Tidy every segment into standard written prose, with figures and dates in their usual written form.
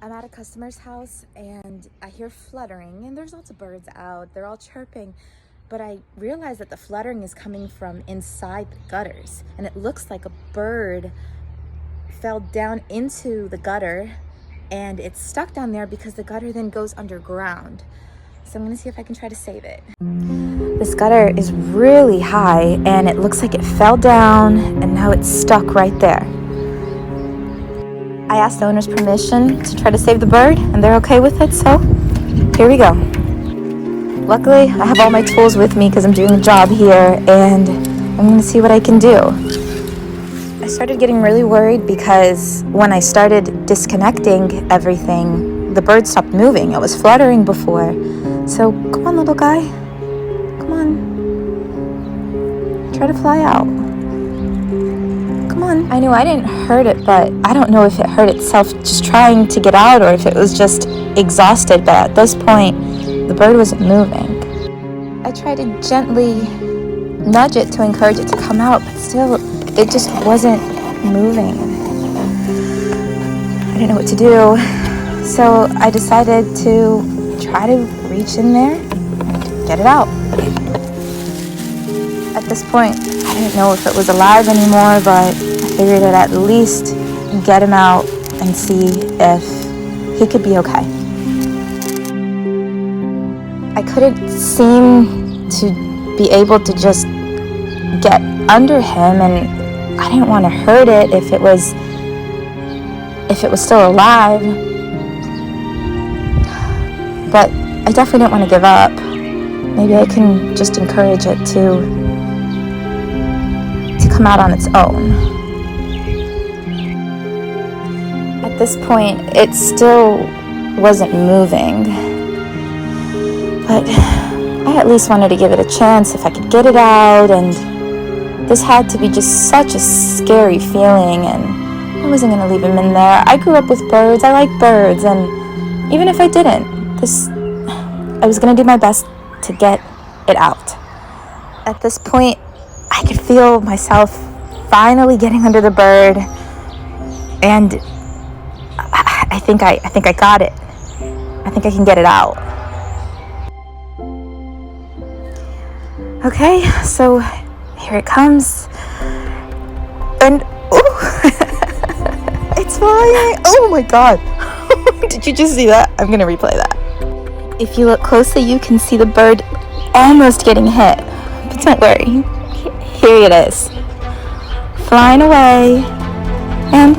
I'm at a customer's house and I hear fluttering, and there's lots of birds out. They're all chirping, but I realize that the fluttering is coming from inside the gutters, and it looks like a bird fell down into the gutter and it's stuck down there because the gutter then goes underground. So I'm gonna see if I can try to save it. This gutter is really high and it looks like it fell down and now it's stuck right there. I asked the owner's permission to try to save the bird and they're okay with it, so here we go. Luckily, I have all my tools with me because I'm doing a job here and I'm gonna see what I can do. I started getting really worried because when I started disconnecting everything, the bird stopped moving. It was fluttering before. So come on, little guy. Come on. Try to fly out. Come on. I knew I didn't hurt it, but I don't know if it hurt itself just trying to get out or if it was just exhausted. But at this point, the bird wasn't moving. I tried to gently nudge it to encourage it to come out, but still, it just wasn't moving. I didn't know what to do. So I decided to try to reach in there and get it out. At this point, I didn't know if it was alive anymore, but I figured I'd at least get him out and see if he could be okay. I couldn't seem to be able to just get under him, and I didn't want to hurt it if it was still alive. But I definitely didn't want to give up. Maybe I can just encourage it to come out on its own. At this point, it still wasn't moving, but I at least wanted to give it a chance if I could get it out, and this had to be just such a scary feeling, and I wasn't going to leave him in there. I grew up with birds. I like birds, and even if I didn't, I was going to do my best to get it out. At this point, I could feel myself finally getting under the bird, and I think I got it. I think I can get it out. Okay, so here it comes. And it's flying. Oh my god. Did you just see that? I'm going to replay that. If you look closely, you can see the bird almost getting hit. But don't worry. Here it is. Flying away. And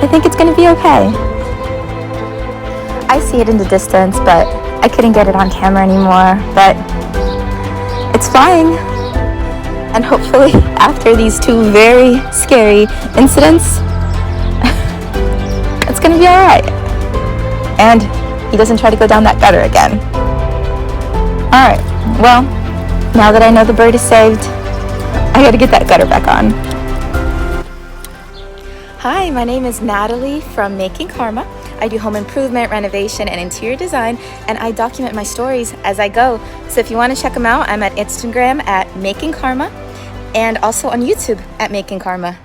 I think it's going to be okay. I see it in the distance, but I couldn't get it on camera anymore. But it's flying. And hopefully, after these two very scary incidents, it's going to be all right. And he doesn't try to go down that gutter again. All right, well, now that I know the bird is saved, I got to get that gutter back on. Hi, my name is Natalie from Making Karma. I do home improvement, renovation, and interior design, and I document my stories as I go. So if you want to check them out, I'm at Instagram at Making Karma, and also on YouTube at Making Karma.